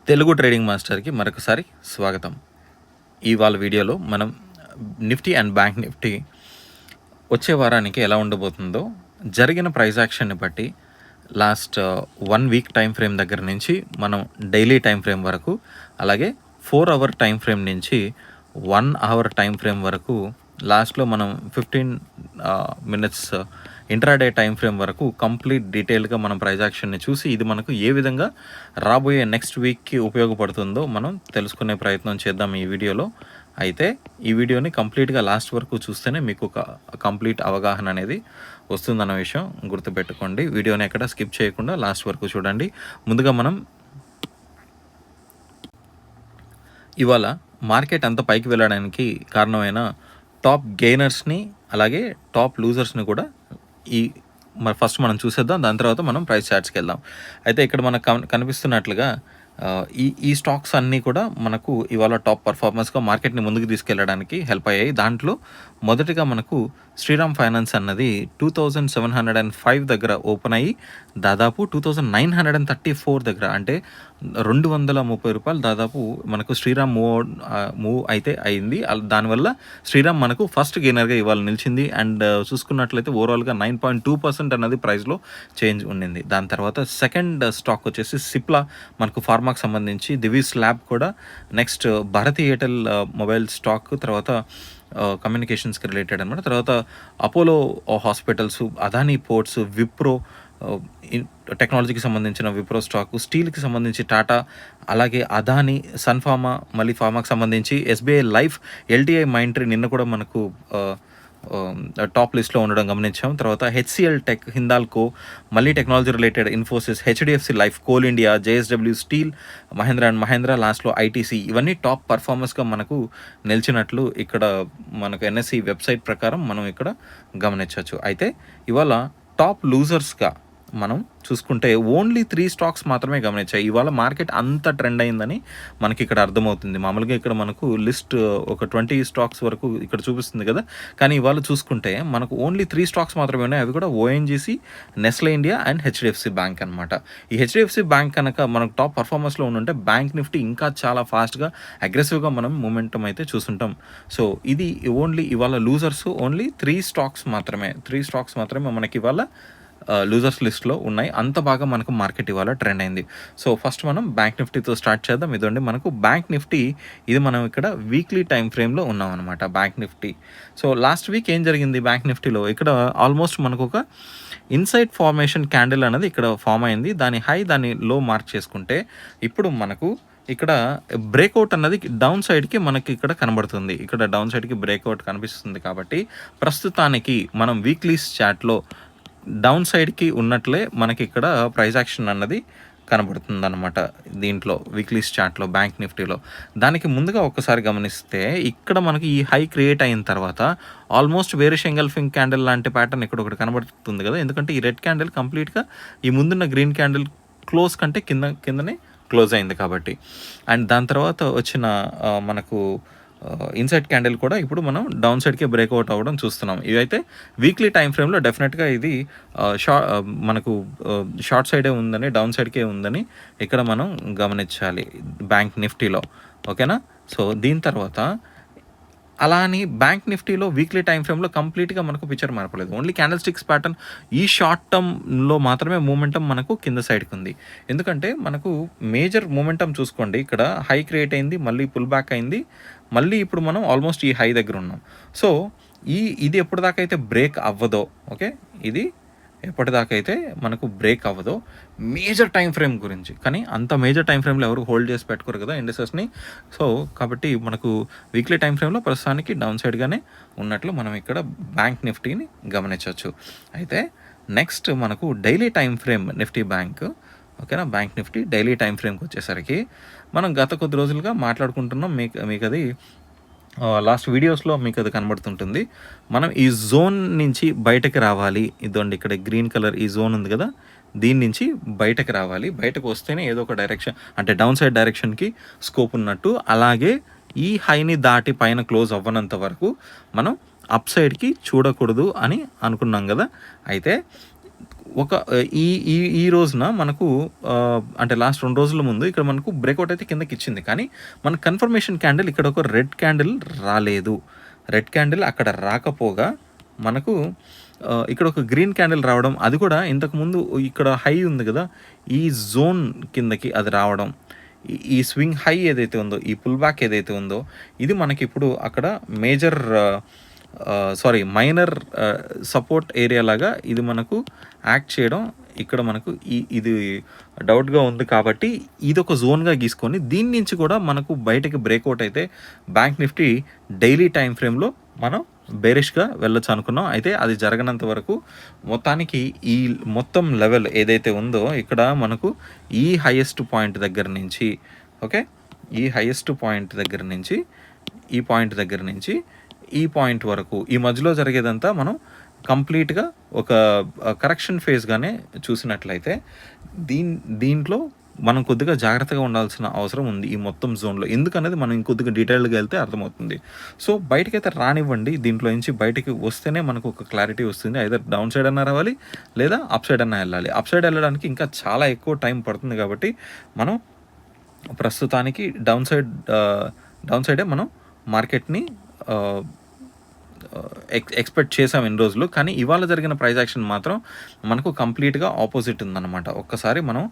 Telugu trading మాస్టర్కి మరొకసారి స్వాగతం. ఇవాళ వీడియోలో మనం నిఫ్టీ అండ్ బ్యాంక్ నిఫ్టీ వచ్చే వారానికి ఎలా ఉండబోతుందో జరిగిన ప్రైస్ యాక్షన్ని బట్టి లాస్ట్ 1 వీక్ టైం ఫ్రేమ్ దగ్గర నుంచి మనం డైలీ టైం ఫ్రేమ్ వరకు, అలాగే 4 అవర్ టైం ఫ్రేమ్ నుంచి 1 అవర్ టైం ఫ్రేమ్ వరకు, లాస్ట్లో మనం 15 మినిట్స్ ఇంట్రాడే టైం ఫ్రేమ్ వరకు కంప్లీట్ డీటెయిల్గా మనం ప్రైస్ యాక్షన్ని చూసి ఇది మనకు ఏ విధంగా రాబోయే నెక్స్ట్ వీక్కి ఉపయోగపడుతుందో మనం తెలుసుకునే ప్రయత్నం చేద్దాం ఈ వీడియోలో. అయితే ఈ వీడియోని కంప్లీట్గా లాస్ట్ వరకు చూస్తేనే మీకు ఒక కంప్లీట్ అవగాహన అనేది వస్తుందన్న విషయం గుర్తుపెట్టుకోండి. వీడియోని ఎక్కడ స్కిప్ చేయకుండా లాస్ట్ వరకు చూడండి. ముందుగా మనం ఇవాళ మార్కెట్ అంత పైకి వెళ్ళడానికి కారణమైన టాప్ గెయినర్స్ని అలాగే టాప్ లూజర్స్ని కూడా ఫస్ట్ మనం చూసేద్దాం. దాని తర్వాత మనం ప్రైస్ చార్ట్స్కి వెళ్దాం. అయితే ఇక్కడ మనకు కనిపిస్తున్నట్లుగా ఈ స్టాక్స్ అన్నీ కూడా మనకు ఇవాళ టాప్ పర్ఫార్మెన్స్గా మార్కెట్ని ముందుకు తీసుకెళ్ళడానికి హెల్ప్ అయ్యాయి. దాంట్లో మొదటిగా మనకు శ్రీరామ్ ఫైనాన్స్ అన్నది 2705 దగ్గర ఓపెన్ అయ్యి దాదాపు 2934 దగ్గర, అంటే ₹230 దాదాపు మనకు శ్రీరామ్ మూవ్ అయితే అయింది. దానివల్ల శ్రీరామ్ మనకు ఫస్ట్ గెయినర్గా ఇవాళ నిలిచింది. అండ్ చూసుకున్నట్లయితే ఓవరాల్గా 9.2% అన్నది ప్రైస్లో చేంజ్ ఉండింది. దాని తర్వాత సెకండ్ స్టాక్ వచ్చేసి సిప్లా, మనకు ఫార్మాకి సంబంధించి. దివీస్ ల్యాబ్ కూడా next. Bharti Airtel mobile stock, తర్వాత కమ్యూనికేషన్స్కి రిలేటెడ్ అనమాట. తర్వాత అపోలో హాస్పిటల్స్, అదానీ పోర్ట్స్, విప్రో టెక్నాలజీకి సంబంధించిన విప్రో స్టాకు, స్టీల్కి సంబంధించి టాటా, అలాగే అదానీ, సన్ఫార్మా, మళ్ళీ ఫార్మాకి సంబంధించి ఎస్బీఐ లైఫ్, ఎల్టీఐ మైంట్రీ నిన్న కూడా మనకు టాప్ లిస్ట్లో ఉండడం గమనించాం. తర్వాత హెచ్సిఎల్ టెక్, హిందాల్కో, మళ్ళీ technology related Infosys, HDFC life, coal India, JSW steel, Mahindra and Mahindra, లాస్ట్లో ఐటీసీ, ఇవన్నీ టాప్ పర్ఫార్మెన్స్గా మనకు నిలిచినట్లు ఇక్కడ మనకు ఎన్ఎస్సి వెబ్సైట్ ప్రకారం మనం ఇక్కడ గమనించవచ్చు. అయితే ఇవాళ టాప్ లూజర్స్గా మనం చూసుకుంటే ఓన్లీ 3 స్టాక్స్ మాత్రమే గమనించాయి. ఇవాళ మార్కెట్ అంత ట్రెండ్ అయిందని మనకి ఇక్కడ అర్థమవుతుంది. మామూలుగా ఇక్కడ మనకు లిస్ట్ ఒక 20 స్టాక్స్ వరకు ఇక్కడ చూపిస్తుంది కదా, కానీ ఇవాళ చూసుకుంటే మనకు ఓన్లీ 3 స్టాక్స్ మాత్రమే ఉన్నాయి. అవి కూడా ONGC, Nestle India and HDFC bank అనమాట. ఈ హెచ్డిఎఫ్సి బ్యాంక్ కనుక మనకు టాప్ పర్ఫార్మెన్స్లో ఉంటే బ్యాంక్ నిఫ్టీ ఇంకా చాలా ఫాస్ట్గా అగ్రెసివ్గా మనం మూమెంటం అయితే చూస్తుంటాం. సో ఇది ఓన్లీ ఇవాళ లూజర్స్ ఓన్లీ 3 స్టాక్స్ మాత్రమే మనకి ఇవాళ లూజర్స్ లిస్ట్లో ఉన్నాయి. అంత బాగా మనకు మార్కెట్ ఇవాళ ట్రెండ్ అయింది. సో ఫస్ట్ మనం బ్యాంక్ నిఫ్టీతో స్టార్ట్ చేద్దాం. ఇదండి మనకు బ్యాంక్ నిఫ్టీ. ఇది మనం ఇక్కడ వీక్లీ టైం ఫ్రేమ్లో ఉన్నాం అనమాట bank Nifty. So last week ఏం జరిగింది బ్యాంక్ నిఫ్టీలో? ఇక్కడ ఆల్మోస్ట్ మనకు ఒక ఇన్సైడ్ ఫార్మేషన్ క్యాండిల్ అనేది ఇక్కడ ఫామ్ అయింది. దాని హై, దాని లో మార్క్ చేసుకుంటే ఇప్పుడు మనకు ఇక్కడ బ్రేక్అవుట్ అన్నది డౌన్ సైడ్కి మనకి ఇక్కడ కనబడుతుంది. ఇక్కడ డౌన్ సైడ్కి బ్రేక్అవుట్ కనిపిస్తుంది. కాబట్టి ప్రస్తుతానికి మనం వీక్లీ చార్ట్లో డౌన్ సైడ్కి ఉన్నట్లే మనకి ఇక్కడ ప్రైస్ యాక్షన్ అన్నది కనబడుతుంది అనమాట దీంట్లో వీక్లీ చార్ట్లో బ్యాంక్ నిఫ్టీలో. దానికి ముందుగా ఒకసారి గమనిస్తే ఇక్కడ మనకి ఈ హై క్రియేట్ అయిన తర్వాత ఆల్మోస్ట్ వేరే ఎంగల్ఫింగ్ క్యాండిల్ లాంటి ప్యాటర్న్ ఇక్కడ ఒకటి కనబడుతుంది కదా, ఎందుకంటే ఈ రెడ్ క్యాండిల్ కంప్లీట్గా ఈ ముందున్న గ్రీన్ క్యాండిల్ క్లోజ్ కంటే కిందనే క్లోజ్ అయింది కాబట్టి. అండ్ దాని తర్వాత వచ్చిన మనకు ఇన్సైడ్ క్యాండిల్ కూడా ఇప్పుడు మనం డౌన్ సైడ్కే బ్రేక్అవుట్ అవ్వడం చూస్తున్నాం. ఇవైతే వీక్లీ టైం ఫ్రేమ్లో డెఫినెట్గా ఇది మనకు షార్ట్ సైడే ఉందని, డౌన్ సైడ్కే ఉందని ఇక్కడ మనం గమనించాలి బ్యాంక్ నిఫ్టీలో. ఓకేనా? సో దీని తర్వాత అలా అని బ్యాంక్ నిఫ్టీలో వీక్లీ టైం ఫ్రేమ్లో కంప్లీట్గా మనకు పిక్చర్ మారపలేదు. ఓన్లీ క్యాండిల్ స్టిక్స్ ప్యాటర్న్ ఈ షార్ట్ టర్మ్లో మాత్రమే మూమెంటం మనకు కింద సైడ్కి ఉంది. ఎందుకంటే మనకు మేజర్ మూమెంటం చూసుకోండి, ఇక్కడ హై క్రియేట్ అయింది, మళ్ళీ పుల్ బ్యాక్ అయింది, మళ్ళీ ఇప్పుడు మనం ఆల్మోస్ట్ ఈ హై దగ్గర ఉన్నాం. సో ఇది ఎప్పటిదాకా అయితే బ్రేక్ అవ్వదో, ఓకే, ఇది ఎప్పటిదాకా అయితే మనకు బ్రేక్ అవ్వదో మేజర్ టైం ఫ్రేమ్ గురించి, కానీ అంత మేజర్ టైం ఫ్రేమ్లో ఎవరు హోల్డ్ చేసి పెట్టుకోరు కదా ఇండస్ట్రీస్ని. సో కాబట్టి మనకు వీక్లీ టైం ఫ్రేమ్లో ప్రస్తుతానికి డౌన్ సైడ్గానే ఉన్నట్లు మనం ఇక్కడ బ్యాంక్ నిఫ్టీని గమనించవచ్చు. అయితే నెక్స్ట్ మనకు daily time frame Nifty bank, ఓకేనా, బ్యాంక్ నిఫ్టీ డైలీ టైం ఫ్రేమ్కి వచ్చేసరికి మనం గత కొద్ది రోజులుగా మాట్లాడుకుంటున్నాం. మీకు అది లాస్ట్ వీడియోస్లో మీకు అది కనబడుతుంటుంది. మనం ఈ జోన్ నుంచి బయటకు రావాలి. ఇదండి ఇక్కడ గ్రీన్ కలర్ ఈ జోన్ ఉంది కదా, దీని నుంచి బయటకు రావాలి. బయటకు వస్తేనే ఏదో ఒక డైరెక్షన్, అంటే డౌన్ సైడ్ డైరెక్షన్కి స్కోప్ ఉన్నట్టు. అలాగే ఈ హైని దాటి పైన క్లోజ్ అవ్వనంత వరకు మనం అప్ సైడ్కి చూడకూడదు అని అనుకున్నాం కదా. అయితే ఒక ఈ ఈ ఈ రోజున మనకు అంటే లాస్ట్ 2 రోజుల ముందు ఇక్కడ మనకు బ్రేక్అవుట్ అయితే కిందకిచ్చింది. కానీ మన కన్ఫర్మేషన్ క్యాండిల్ ఇక్కడ ఒక రెడ్ క్యాండిల్ రాలేదు. రెడ్ క్యాండిల్ అక్కడ రాకపోగా మనకు ఇక్కడ ఒక గ్రీన్ క్యాండిల్ రావడం, అది కూడా ఇంతకుముందు ఇక్కడ హై ఉంది కదా, ఈ జోన్ కిందకి అది రావడం, ఈ స్వింగ్ హై ఏదైతే ఉందో, ఈ పుల్ బ్యాక్ ఏదైతే ఉందో, ఇది మనకిప్పుడు అక్కడ మేజర్ మైనర్ సపోర్ట్ ఏరియా లాగా ఇది మనకు యాక్ట్ చేయడం ఇక్కడ మనకు ఇది డౌట్గా ఉంది. కాబట్టి ఇది ఒక జోన్గా గీసుకొని దీని నుంచి కూడా మనకు బయటకి బ్రేక్అవుట్ అయితే బ్యాంక్ నిఫ్టీ డైలీ టైం ఫ్రేమ్లో మనం బేరిష్గా వెళ్ళొచ్చు అనుకున్నాం. అయితే అది జరగనంత వరకు మొత్తానికి ఈ మొత్తం లెవెల్ ఏదైతే ఉందో ఇక్కడ మనకు ఈ హైయెస్ట్ పాయింట్ దగ్గర నుంచి, ఓకే, ఈ హైయెస్ట్ పాయింట్ దగ్గర నుంచి ఈ పాయింట్ దగ్గర నుంచి ఈ పాయింట్ వరకు ఈ మధ్యలో జరిగేదంతా మనం కంప్లీట్గా ఒక కరెక్షన్ ఫేజ్గానే చూసినట్లయితే దీంట్లో మనం కొద్దిగా జాగ్రత్తగా ఉండాల్సిన అవసరం ఉంది ఈ మొత్తం జోన్లో. ఎందుకనేది మనం ఇంకొద్దిగా డీటెయిల్గా వెళ్తే అర్థమవుతుంది. సో బయటకైతే రానివ్వండి, దీంట్లో నుంచి బయటికి వస్తేనే మనకు ఒక క్లారిటీ వస్తుంది. ఐదర్ డౌన్ సైడ్ అన్నా రావాలి లేదా అప్ సైడ్ అన్నా వెళ్ళాలి. అప్ సైడ్ వెళ్ళడానికి ఇంకా చాలా ఎక్కువ టైం పడుతుంది. కాబట్టి మనం ప్రస్తుతానికి డౌన్ సైడే మనం మార్కెట్ని ఎక్స్పెక్ట్ చేసాం ఎన్ని రోజులు. కానీ ఇవాళ జరిగిన ప్రైస్ యాక్షన్ మాత్రం మనకు కంప్లీట్గా ఆపోజిట్ ఉందన్నమాట. ఒక్కసారి మనం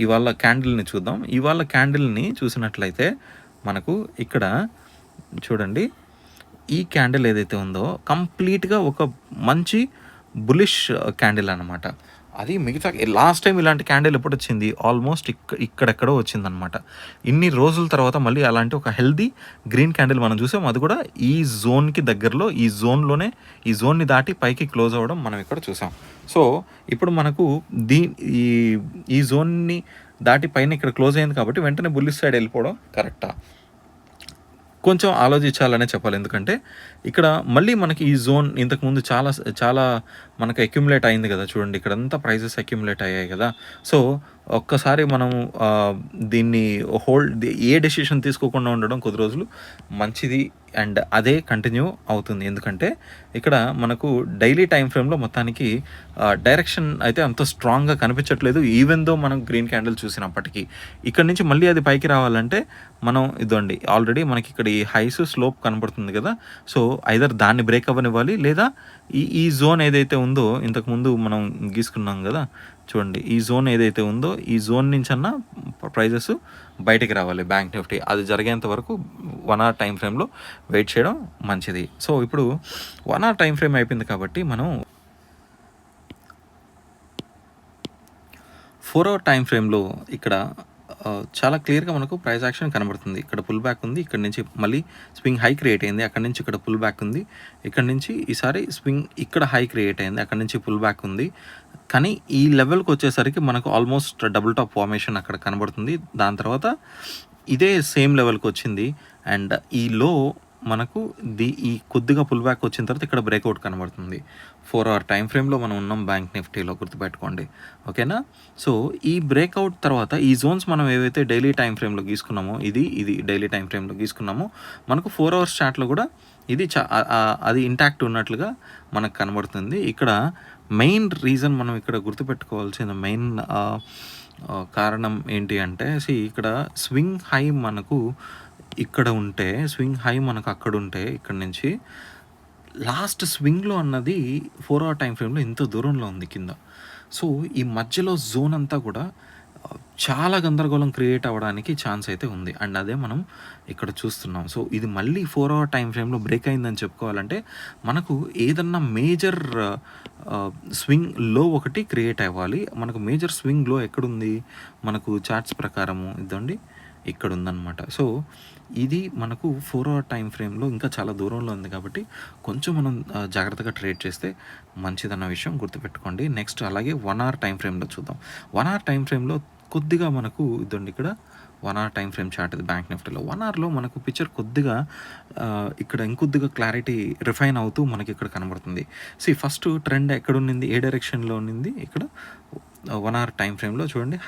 ఇవాళ క్యాండిల్ని చూద్దాం. ఇవాళ క్యాండిల్ని చూసినట్లయితే మనకు ఇక్కడ చూడండి, ఈ క్యాండిల్ ఏదైతే ఉందో కంప్లీట్గా ఒక మంచి బులిష్ క్యాండిల్ అనమాట. అది మిగతా లాస్ట్ టైం ఇలాంటి క్యాండిల్ ఎప్పుడు వచ్చింది, ఆల్మోస్ట్ ఇక్కడెక్కడో వచ్చిందనమాట. ఇన్ని రోజుల తర్వాత మళ్ళీ అలాంటి ఒక హెల్దీ గ్రీన్ క్యాండిల్ మనం చూసాం. అది కూడా ఈ జోన్కి దగ్గరలో, ఈ జోన్ని దాటి పైకి క్లోజ్ అవ్వడం మనం ఇక్కడ చూసాం. సో ఇప్పుడు మనకు ఈ జోన్ని దాటి పైన ఇక్కడ క్లోజ్ అయింది కాబట్టి వెంటనే బుల్లిష్ సైడ్ వెళ్ళిపోవడం కరెక్టా, కొంచెం ఆలోచించాలనే చెప్పాలి. ఎందుకంటే ఇక్కడ మళ్ళీ మనకి ఈ జోన్ ఇంతకుముందు చాలా మనకు అక్యుములేట్ అయింది కదా, చూడండి ఇక్కడంతా ప్రైజెస్ అక్యుములేట్ అయ్యాయి కదా. సో ఒక్కసారి మనం దీన్ని ఏ డెసిషన్ తీసుకోకుండా ఉండడం కొద్ది రోజులు మంచిది, అండ్ అదే కంటిన్యూ అవుతుంది. ఎందుకంటే ఇక్కడ మనకు డైలీ టైం ఫ్రేమ్లో మొత్తానికి డైరెక్షన్ అయితే అంత స్ట్రాంగ్గా కనిపించట్లేదు. ఈవెన్ దో మనం గ్రీన్ క్యాండిల్ చూసినప్పటికీ ఇక్కడ నుంచి మళ్ళీ అది పైకి రావాలంటే మనం ఇదండి ఆల్రెడీ మనకి ఇక్కడ ఈ హైస్ స్లోప్ కనబడుతుంది కదా. సో ఐదర్ దాన్ని బ్రేక్ అవ్వనివ్వాలి లేదా ఈ జోన్ ఏదైతే ఉందో ఇంతకుముందు మనం గీసుకున్నాం కదా, చూడండి ఈ జోన్ ఏదైతే ఉందో ఈ జోన్ నుంచి అన్న ప్రైజెస్ బయటికి రావాలి బ్యాంక్ నిఫ్టీ. అది జరిగేంత వరకు 1 hour టైం ఫ్రేమ్లో వెయిట్ చేయడం మంచిది. సో ఇప్పుడు 1 hour టైం ఫ్రేమ్ అయిపోయింది కాబట్టి మనం 4 hour టైం ఫ్రేమ్లో ఇక్కడ చాలా క్లియర్గా మనకు ప్రైస్ యాక్షన్ కనబడుతుంది. ఇక్కడ పుల్ బ్యాక్ ఉంది, ఇక్కడ నుంచి మళ్ళీ స్వింగ్ హై క్రియేట్ అయింది, అక్కడ నుంచి ఇక్కడ పుల్ బ్యాక్ ఉంది, ఇక్కడ నుంచి ఈసారి స్వింగ్ ఇక్కడ హై క్రియేట్ అయింది, అక్కడ నుంచి పుల్ బ్యాక్ ఉంది. కానీ ఈ లెవెల్కి వచ్చేసరికి మనకు ఆల్మోస్ట్ డబుల్ టాప్ ఫార్మేషన్ అక్కడ కనబడుతుంది. దాని తర్వాత ఇదే సేమ్ లెవెల్కి వచ్చింది, అండ్ ఈ లో మనకు ఈ కొద్దిగా పుల్ బ్యాక్ వచ్చిన తర్వాత ఇక్కడ బ్రేక్అవుట్ కనబడుతుంది. 4 hour టైం ఫ్రేమ్లో మనం ఉన్నాం బ్యాంక్ నిఫ్టీలో, గుర్తుపెట్టుకోండి, ఓకేనా. సో ఈ బ్రేక్అవుట్ తర్వాత ఈ జోన్స్ మనం ఏవైతే డైలీ టైం ఫ్రేమ్లో గీసుకున్నామో ఇది డైలీ టైం ఫ్రేమ్లో గీసుకున్నామో మనకు 4 hours చార్ట్లో కూడా ఇది అది ఇంటాక్ట్ ఉన్నట్లుగా మనకు కనబడుతుంది. ఇక్కడ మెయిన్ రీజన్ మనం ఇక్కడ గుర్తుపెట్టుకోవాల్సిన మెయిన్ కారణం ఏంటి అంటే, ఇక్కడ స్వింగ్ హై మనకు ఇక్కడ ఉంటే, స్వింగ్ హై మనకు అక్కడ ఉంటే, ఇక్కడ నుంచి లాస్ట్ స్వింగ్లో అన్నది 4 hour టైం ఫ్రేమ్లో ఇంత దూరంలో ఉంది కింద. సో ఈ మధ్యలో జోన్ అంతా కూడా చాలా గందరగోళం క్రియేట్ అవ్వడానికి ఛాన్స్ అయితే ఉంది, అండ్ అదే మనం ఇక్కడ చూస్తున్నాం. సో ఇది మళ్ళీ 4 hour టైం ఫ్రేమ్లో బ్రేక్ అయిందని చెప్పుకోవాలంటే మనకు ఏదన్నా మేజర్ స్వింగ్ లో ఒకటి క్రియేట్ అవ్వాలి. మనకు మేజర్ స్వింగ్ లో ఎక్కడుంది మనకు చార్ట్స్ ప్రకారము ఇదండి ఇక్కడ ఉందన్నమాట. సో ఇది మనకు 4 hour టైం ఫ్రేమ్లో ఇంకా చాలా దూరంలో ఉంది కాబట్టి కొంచెం మనం జాగ్రత్తగా ట్రేడ్ చేస్తే మంచిదన్న విషయం గుర్తుపెట్టుకోండి. నెక్స్ట్ అలాగే 1 hour టైం ఫ్రేమ్లో చూద్దాం. 1 hour టైం ఫ్రేమ్లో కొద్దిగా మనకు ఇదండి ఇక్కడ 1 hour టైం ఫ్రేమ్ చార్ట్ ఇది బ్యాంక్ నిఫ్టీలో. 1 hourలో మనకు పిక్చర్ కొద్దిగా ఇక్కడ ఇంకొద్దిగా క్లారిటీ రిఫైన్ అవుతూ మనకి ఇక్కడ కనబడుతుంది. ఫస్ట్ ట్రెండ్ ఎక్కడ ఉన్నింది, ఏ డైరెక్షన్లో ఉన్నింది, ఇక్కడ 1 hour టైం ఫ్రేమ్లో చూడండి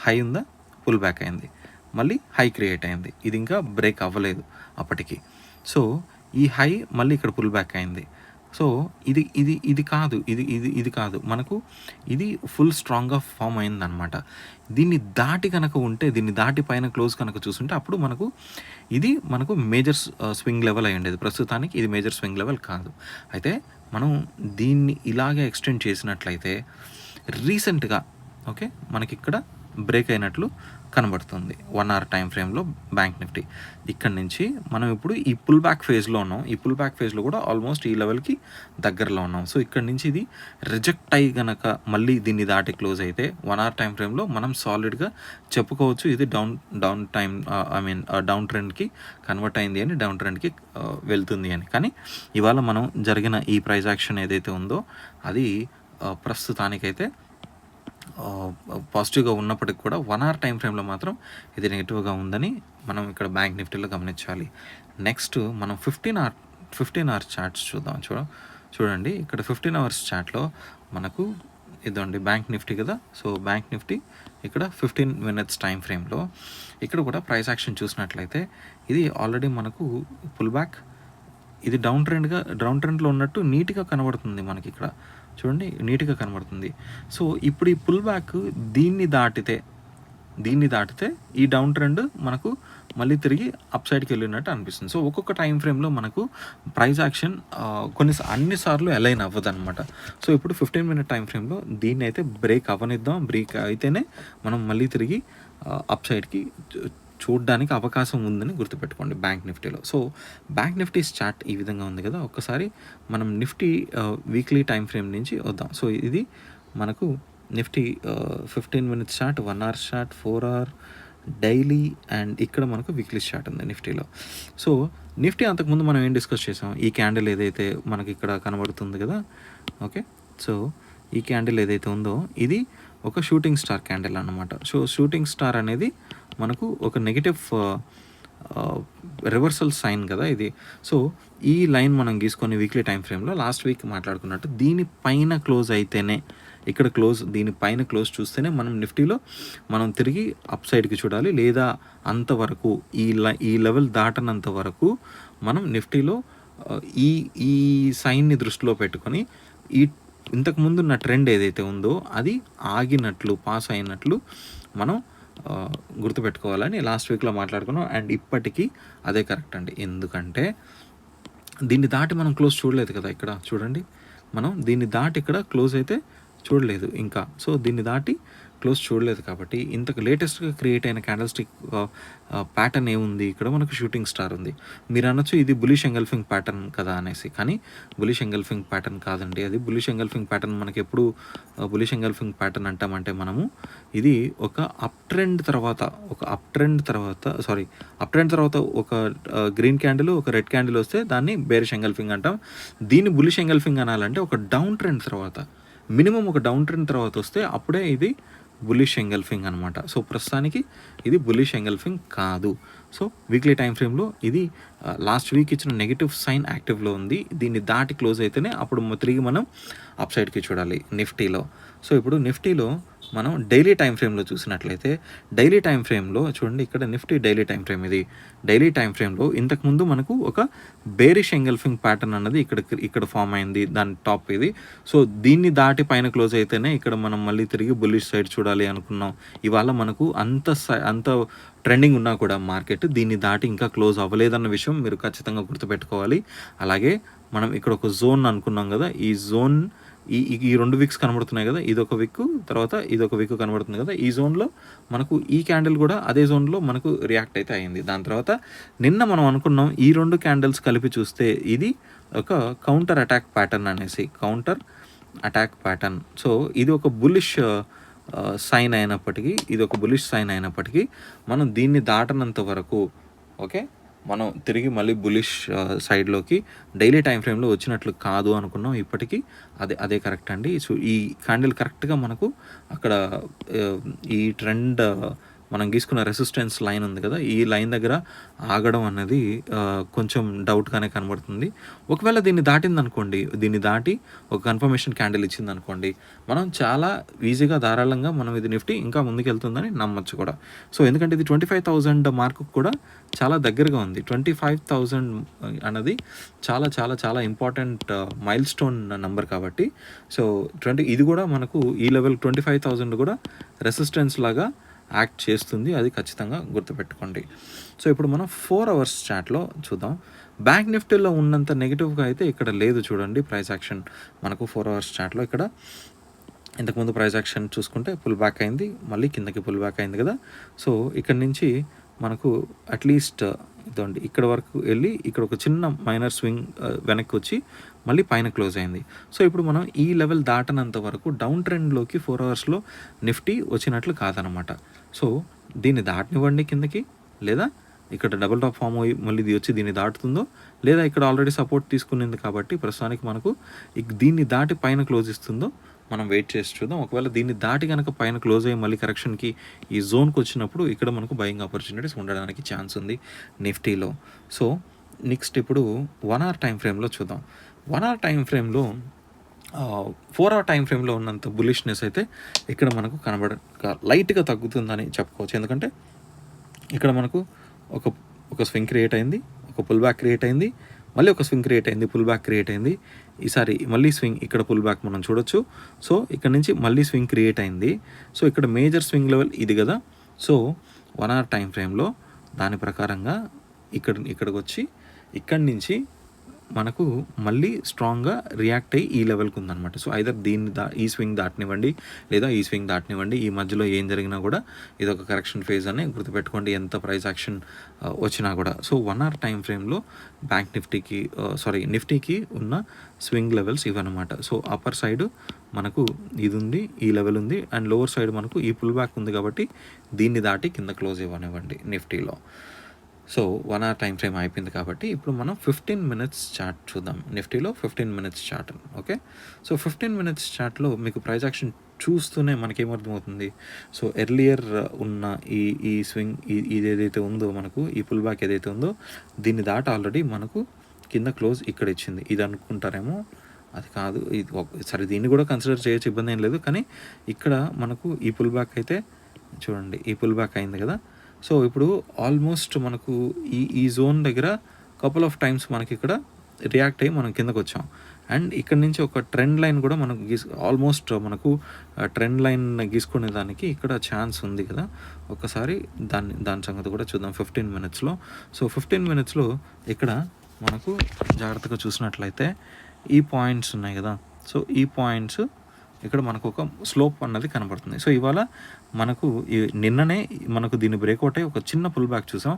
హై ఉందా, పుల్ బ్యాక్ అయింది, మళ్ళీ హై క్రియేట్ అయింది, ఇది ఇంకా బ్రేక్ అవ్వలేదు అప్పటికి. సో ఈ హై మళ్ళీ ఇక్కడ పుల్ బ్యాక్ అయింది. సో ఇది కాదు. ఇది కాదు. మనకు ఇది ఫుల్ స్ట్రాంగ్‌గా ఫార్మ్ అయిందనమాట. దీన్ని దాటి గనక ఉంటే, దీన్ని దాటి పైన క్లోజ్ కనుక చూసుంటే అప్పుడు ఇది మనకు మేజర్ స్వింగ్ లెవెల్ అయ్యుండేది. ప్రస్తుతానికి ఇది మేజర్ స్వింగ్ లెవెల్ కాదు. అయితే మనం దీన్ని ఇలాగే ఎక్స్టెండ్ చేసినట్లయితే రీసెంట్‌గా ఓకే. మనకిక్కడ బ్రేక్ అయినట్లు కనబడుతుంది 1 అవర్ టైమ్ ఫ్రేమ్‌లో బ్యాంక్ నిఫ్టీ. ఇక్కడి నుంచి మనం ఇప్పుడు ఈ పుల్ బ్యాక్ ఫేజ్‌లో ఉన్నాం. ఈ పుల్ బ్యాక్ ఫేజ్‌లో కూడా ఆల్మోస్ట్ ఈ లెవెల్‌కి దగ్గరలో ఉన్నాం. సో ఇక్కడి నుంచి ఇది రిజెక్ట్ అయ్యి గనక మళ్ళీ దీన్ని దాటి క్లోజ్ అయితే 1 అవర్ టైమ్ ఫ్రేమ్‌లో మనం సాలిడ్‌గా చెప్పుకోవచ్చు ఇది డౌన్ టైమ్ డౌన్ ట్రెండ్‌కి కన్వర్ట్ అయింది అని, డౌన్ ట్రెండ్‌కి వెళ్తుంది అని. కానీ ఇవాళ మనం జరిగిన ఈ ప్రైస్ యాక్షన్ ఏదైతే ఉందో అది ప్రస్తుతానికైతే పాజిటివ్గా ఉన్నప్పటికి కూడా 1 అవర్ టైం ఫ్రేమ్లో మాత్రం ఇది నెగిటివ్గా ఉందని మనం ఇక్కడ బ్యాంక్ నిఫ్టీలో గమనించాలి. నెక్స్ట్ మనం 15 అవర్స్ చార్ట్స్ చూద్దాం. చూడండి ఇక్కడ 15 అవర్స్ చార్ట్లో మనకు ఇదండి బ్యాంక్ నిఫ్టీ కదా. సో బ్యాంక్ నిఫ్టీ ఇక్కడ 15 మినిట్స్ టైం ఫ్రేమ్లో ఇక్కడ కూడా ప్రైస్ యాక్షన్ చూసినట్లయితే ఇది ఆల్రెడీ మనకు పుల్ బ్యాక్, ఇది డౌన్ ట్రెండ్లో ఉన్నట్టు నీట్గా కనబడుతుంది మనకి ఇక్కడ. చూడండి నీట్గా కనబడుతుంది. సో ఇప్పుడు ఈ పుల్ బ్యాక్ దీన్ని దాటితే ఈ డౌన్ ట్రెండ్ మనకు మళ్ళీ తిరిగి అప్ సైడ్కి వెళ్ళినట్టు అనిపిస్తుంది. సో ఒక్కొక్క టైం ఫ్రేమ్లో మనకు ప్రైస్ యాక్షన్ అన్నిసార్లు అలైన్ అవ్వదు అనమాట. సో ఇప్పుడు 15 మినిట్ టైం ఫ్రేమ్లో దీన్ని అయితే బ్రేక్ అవ్వనిద్దాం. బ్రేక్ అయితేనే మనం మళ్ళీ తిరిగి అప్ సైడ్కి చూడడానికి అవకాశం ఉందని గుర్తుపెట్టుకోండి బ్యాంక్ నిఫ్టీలో. సో బ్యాంక్ నిఫ్టీ చార్ట్ ఈ విధంగా ఉంది కదా. ఒక్కసారి మనం నిఫ్టీ వీక్లీ టైం ఫ్రేమ్ నుంచి వద్దాం. సో ఇది మనకు Nifty 15 minutes chart, 1 hour chart, 4 hour, daily and ఇక్కడ మనకు వీక్లీ చార్ట్ ఉంది నిఫ్టీలో. సో నిఫ్టీ అంతకుముందు మనం ఏం డిస్కస్ చేసాం, ఈ క్యాండిల్ ఏదైతే మనకి ఇక్కడ కనబడుతుంది కదా. ఓకే. సో ఈ క్యాండిల్ ఏదైతే ఉందో ఇది ఒక షూటింగ్ స్టార్ క్యాండిల్ అన్నమాట. సో షూటింగ్ స్టార్ అనేది మనకు ఒక నెగిటివ్ రివర్సల్ సైన్ కదా ఇది. సో ఈ లైన్ మనం గీసుకొని వీక్లీ టైం ఫ్రేమ్లో లాస్ట్ వీక్ మాట్లాడుకున్నట్టు దీనిపైన క్లోజ్ అయితేనే, ఇక్కడ దీనిపైన క్లోజ్ చూస్తేనే మనం నిఫ్టీలో మనం తిరిగి అప్ సైడ్కి చూడాలి. లేదా అంతవరకు ఈ లెవెల్ దాటనంత వరకు మనం నిఫ్టీలో ఈ సైన్ని దృష్టిలో పెట్టుకొని ఇంతకుముందు ఉన్న ట్రెండ్ ఏదైతే ఉందో అది ఆగినట్లు, పాస్ అయినట్లు మనం గుర్తుపెట్టుకోవాలని లాస్ట్ వీక్లో మాట్లాడుకున్నాం. అండ్ ఇప్పటికీ అదే కరెక్ట్ అండి. ఎందుకంటే దీన్ని దాటి మనం క్లోజ్ చూడలేదు కదా. ఇక్కడ చూడండి, మనం దీన్ని దాటి ఇక్కడ క్లోజ్ అయితే చూడలేదు ఇంకా. సో దీన్ని దాటి క్లోజ్ చూడలేదు కాబట్టి ఇంతకు లేటెస్ట్గా క్రియేట్ అయిన క్యాండిల్ స్టిక్ ప్యాటర్న్ ఏముంది, ఇక్కడ మనకు షూటింగ్ స్టార్ ఉంది. మీరు అనొచ్చు ఇది బులిష్ ఎంగల్ఫింగ్ ప్యాటర్న్ కదా అనేసి, కానీ బులిష్ ఎంగల్ఫింగ్ ప్యాటర్న్ కాదండి. అది బులిష్ ఎంగల్ఫింగ్ ప్యాటర్న్ మనకి ఎప్పుడు బులిష్ ఎంగల్ఫింగ్ ప్యాటర్న్ అంటామంటే మనము ఇది ఒక అప్ ట్రెండ్ తర్వాత ఒక గ్రీన్ క్యాండిల్, ఒక రెడ్ క్యాండిల్ వస్తే దాన్ని బేరిష్ ఎంగల్ఫింగ్ అంటాం. దీన్ని బులిష్ ఎంగల్ఫింగ్ అనాలంటే ఒక డౌన్ ట్రెండ్ తర్వాత, మినిమం ఒక డౌన్ ట్రెండ్ తర్వాత వస్తే అప్పుడే ఇది బులిష్ ఎంగల్ఫింగ్ అనమాట. సో ప్రస్తుతానికి ఇది బులిష్ ఎంగల్ఫింగ్ కాదు. సో వీక్లీ టైం ఫ్రేమ్లో ఇది లాస్ట్ వీక్ ఇచ్చిన నెగిటివ్ సైన్ యాక్టివ్లో ఉంది. దీన్ని దాటి క్లోజ్ అయితేనే అప్పుడు తిరిగి మనం అప్ సైడ్కి చూడాలి నిఫ్టీలో. సో ఇప్పుడు నిఫ్టీలో మనం డైలీ టైం ఫ్రేమ్లో చూసినట్లయితే, డైలీ టైం ఫ్రేమ్లో చూడండి, ఇక్కడ నిఫ్టీ డైలీ టైం ఫ్రేమ్ ఇది. డైలీ టైం ఫ్రేమ్లో ఇంతకుముందు మనకు ఒక బేరిష్ ఎంగల్ఫింగ్ ప్యాటర్న్ అన్నది ఇక్కడ ఫామ్ అయింది, దాని టాప్ ఇది. సో దీన్ని దాటి పైన క్లోజ్ అయితేనే ఇక్కడ మనం మళ్ళీ తిరిగి బుల్లిష్ సైడ్ చూడాలి అనుకున్నాం. ఇవాళ మనకు అంత ట్రెండింగ్ ఉన్నా కూడా మార్కెట్ దీన్ని దాటి ఇంకా క్లోజ్ అవ్వలేదన్న విషయం మీరు ఖచ్చితంగా గుర్తుపెట్టుకోవాలి. అలాగే మనం ఇక్కడ ఒక జోన్ అనుకున్నాం కదా, ఈ జోన్ ఈ 2 వీక్స్ కనబడుతున్నాయి కదా, ఇదొక వీక్ తర్వాత ఇదొక వీక్ కనబడుతుంది కదా. ఈ జోన్లో మనకు ఈ క్యాండిల్ కూడా అదే జోన్లో మనకు రియాక్ట్ అయితే అయింది. దాని తర్వాత నిన్న మనం అనుకున్నాం ఈ 2 క్యాండిల్స్ కలిపి చూస్తే ఇది ఒక కౌంటర్ అటాక్ ప్యాటర్న్. సో ఇది ఒక బుల్లిష్ సైన్ అయినప్పటికీ మనం దీన్ని దాటనంత వరకు ఓకే మనం తిరిగి మళ్ళీ బులిష్ సైడ్లోకి డైలీ టైం ఫ్రేమ్లో వచ్చినట్లు కాదు అనుకున్నాం. ఇప్పటికీ అదే కరెక్ట్ అండి. సో ఈ క్యాండిల్ కరెక్ట్గా మనకు అక్కడ ఈ ట్రెండ్ మనం గీసుకున్న రెసిస్టెన్స్ లైన్ ఉంది కదా, ఈ లైన్ దగ్గర ఆగడం అన్నది కొంచెం డౌట్గానే కనబడుతుంది. ఒకవేళ దీన్ని దాటిందనుకోండి, దీన్ని దాటి ఒక కన్ఫర్మేషన్ క్యాండిల్ ఇచ్చిందనుకోండి, మనం చాలా ఈజీగా ధారాళంగా మనం ఇది నిఫ్టీ ఇంకా ముందుకెళ్తుందని నమ్మచ్చు కూడా. సో ఎందుకంటే ఇది 25,000 మార్కు కూడా చాలా దగ్గరగా ఉంది. 25,000 అన్నది చాలా చాలా చాలా ఇంపార్టెంట్ మైల్ స్టోన్ నెంబర్ కాబట్టి, సో ఇది కూడా మనకు ఈ లెవెల్ 25,000 కూడా రెసిస్టెన్స్ లాగా యాక్ట్ చేస్తుంది. అది ఖచ్చితంగా గుర్తుపెట్టుకోండి. సో ఇప్పుడు మనం 4 అవర్స్ చార్ట్లో చూద్దాం. బ్యాంక్ నిఫ్టీలో ఉన్నంత నెగిటివ్గా అయితే ఇక్కడ లేదు. చూడండి ప్రైస్ యాక్షన్ మనకు 4 అవర్స్ చార్ట్లో ఇక్కడ ఇంతకుముందు ప్రైస్ యాక్షన్ చూసుకుంటే పుల్ బ్యాక్ అయింది, మళ్ళీ కిందకి పుల్ బ్యాక్ అయింది కదా. సో ఇక్కడ నుంచి మనకు అట్లీస్ట్ ఇదండి ఇక్కడ వరకు వెళ్ళి ఇక్కడ ఒక చిన్న మైనర్ స్వింగ్ వెనక్కి వచ్చి మళ్ళీ పైన క్లోజ్ అయింది. సో ఇప్పుడు మనం ఈ లెవెల్ దాటనంత వరకు డౌన్ ట్రెండ్లోకి 4 అవర్స్లో నిఫ్టీ వచ్చినట్లు కాదనమాట. సో దీన్ని దాటనివ్వండి కిందకి, లేదా ఇక్కడ డబుల్ టాప్ ఫామ్ అయ్యి మళ్ళీ ఇది వచ్చి దీన్ని దాటుతుందో, లేదా ఇక్కడ ఆల్రెడీ సపోర్ట్ తీసుకునింది కాబట్టి ప్రస్తుతానికి మనకు దీన్ని దాటి పైన క్లోజ్ ఇస్తుందో మనం వెయిట్ చేసి చూద్దాం. ఒకవేళ దీన్ని దాటి కనుక పైన క్లోజ్ అయ్యి మళ్ళీ కరెక్షన్కి ఈ జోన్కి వచ్చినప్పుడు ఇక్కడ మనకు బయింగ్ ఆపర్చునిటీస్ ఉండడానికి ఛాన్స్ ఉంది నిఫ్టీలో. సో నెక్స్ట్ ఇప్పుడు 1 అవర్ టైం ఫ్రేమ్లో చూద్దాం. 1 అవర్ టైం ఫ్రేమ్లో 4 అవర్ టైం ఫ్రేమ్లో ఉన్నంత బులిష్నెస్ అయితే ఇక్కడ మనకు లైట్గా తగ్గుతుందని చెప్పుకోవచ్చు. ఎందుకంటే ఇక్కడ మనకు ఒక స్వింగ్ క్రియేట్ అయింది, ఒక పుల్ బ్యాక్ క్రియేట్ అయింది, మళ్ళీ ఒక స్వింగ్ క్రియేట్ అయింది, పుల్ బ్యాక్ క్రియేట్ అయింది. ఈసారి మళ్ళీ స్వింగ్, ఇక్కడ పుల్ బ్యాక్ మనం చూడొచ్చు. సో ఇక్కడ నుంచి మళ్ళీ స్వింగ్ క్రియేట్ అయింది. సో ఇక్కడ మేజర్ స్వింగ్ లెవెల్ ఇది కదా. సో 1 అవర్ టైం ఫ్రేమ్లో దాని ప్రకారంగా ఇక్కడికి వచ్చి ఇక్కడి నుంచి మనకు మళ్ళీ స్ట్రాంగ్గా రియాక్ట్ అయ్యి ఈ లెవెల్కి ఉందన్నమాట. సో ఐదర్ ఈ స్వింగ్ దాటనివ్వండి, లేదా ఈ స్వింగ్ దాటనివ్వండి. ఈ మధ్యలో ఏం జరిగినా కూడా ఇది ఒక కరెక్షన్ ఫేజ్ అని గుర్తుపెట్టుకోండి, ఎంత ప్రైస్ యాక్షన్ వచ్చినా కూడా. సో 1 అవర్ టైం ఫ్రేమ్లో బ్యాంక్ నిఫ్టీకి ఉన్న స్వింగ్ లెవెల్స్ ఇవన్నమాట. సో అప్పర్ సైడ్ మనకు ఇది ఉంది, ఈ లెవెల్ ఉంది, అండ్ లోవర్ సైడ్ మనకు ఈ పుల్ బ్యాక్ ఉంది కాబట్టి దీన్ని దాటి కింద క్లోజ్ ఇవ్వనివ్వండి నిఫ్టీలో. సో 1 అవర్ టైం ఫ్రేమ్ అయిపోయింది కాబట్టి ఇప్పుడు మనం 15 మినిట్స్ చార్ట్ చూద్దాం. నిఫ్టీలో 15 minutes chart. Okay, so 15 minutes చార్ట్లో మీకు ప్రైస్ యాక్షన్ చూస్తూనే మనకేమర్థమవుతుంది. సో ఎర్లియర్ ఉన్న ఈ స్వింగ్ ఇది ఏదైతే ఉందో మనకు ఈ పుల్ బ్యాక్ ఏదైతే ఉందో దీన్ని దాటి ఆల్రెడీ మనకు కింద క్లోజ్ ఇక్కడ ఇచ్చింది. ఇది అనుకుంటారేమో, అది కాదు, ఇది సరే దీన్ని కూడా కన్సిడర్ చేయొచ్చు, ఇబ్బంది ఏం లేదు. కానీ ఇక్కడ మనకు ఈ పుల్ బ్యాక్ అయితే చూడండి, ఈ పుల్ బ్యాక్ అయింది కదా. సో ఇప్పుడు ఆల్మోస్ట్ మనకు ఈ జోన్ దగ్గర కపుల్ ఆఫ్ టైమ్స్ మనకి ఇక్కడ రియాక్ట్ అయ్యి మనం కిందకు వచ్చాం. అండ్ ఇక్కడ నుంచి ఒక ట్రెండ్ లైన్ కూడా మనకు ఆల్మోస్ట్ మనకు ట్రెండ్ లైన్ గీసుకునే దానికి ఇక్కడ ఛాన్స్ ఉంది కదా. ఒకసారి దాని సంగతి కూడా చూద్దాం 15 మినిట్స్లో. సో 15 మినిట్స్లో ఇక్కడ మనకు జాగ్రత్తగా చూసినట్లయితే ఈ పాయింట్స్ ఉన్నాయి కదా. సో ఈ పాయింట్స్ ఇక్కడ మనకు ఒక స్లోప్ అన్నది కనబడుతుంది. సో ఇవాళ మనకు నిన్ననే మనకు దీన్ని బ్రేక్అవుట్ అయ్యి ఒక చిన్న పుల్ బ్యాక్ చూసాం.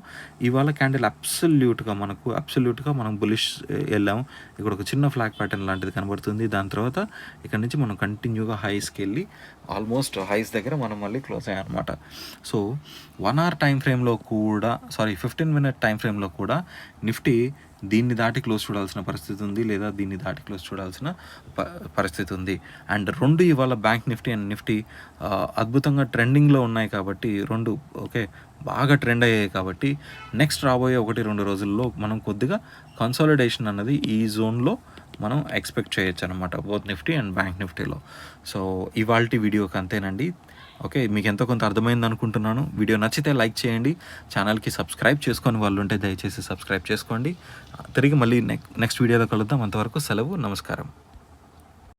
ఇవాళ క్యాండిల్ అబ్సల్యూట్గా మనం బులిష్ వెళ్ళాము. ఇక్కడ ఒక చిన్న ఫ్లాగ్ ప్యాటర్న్ లాంటిది కనబడుతుంది. దాని తర్వాత ఇక్కడ నుంచి మనం కంటిన్యూగా హైస్కి వెళ్ళి ఆల్మోస్ట్ హైస్ దగ్గర మనం మళ్ళీ క్లోజ్ అయ్యాం అనమాట. సో 1 అవర్ టైం ఫ్రేమ్లో కూడా 15 మినిట్ టైం ఫ్రేమ్లో కూడా నిఫ్టీ దీన్ని దాటి క్లోజ్ చూడాల్సిన పరిస్థితి ఉంది, లేదా దీన్ని దాటి క్లోజ్ చూడాల్సిన పరిస్థితి ఉంది. అండ్ రెండు ఇవాళ బ్యాంక్ నిఫ్టీ అండ్ నిఫ్టీ అద్భుతంగా ట్రెండింగ్లో ఉన్నాయి కాబట్టి, రెండు బాగా ట్రెండ్ అయ్యాయి కాబట్టి నెక్స్ట్ రాబోయే 1-2 రోజుల్లో మనం కొద్దిగా కన్సాలిడేషన్ అన్నది ఈ జోన్లో మనం ఎక్స్పెక్ట్ చేయొచ్చు అనమాట, బోత్ నిఫ్టీ అండ్ బ్యాంక్ నిఫ్టీలో. సో ఇవాల్టి వీడియోకి అంతేనండి. ఓకే, మీకు ఎంతో కొంత అర్థమైంది అనుకుంటున్నాను. వీడియో నచ్చితే లైక్ చేయండి. ఛానల్కి సబ్స్క్రైబ్ చేసుకొని వాళ్ళు ఉంటే దయచేసి సబ్స్క్రైబ్ చేసుకోండి. తిరిగి మళ్ళీ నెక్స్ట్ వీడియోలో కలుద్దాం. అంతవరకు సెలవు, నమస్కారం.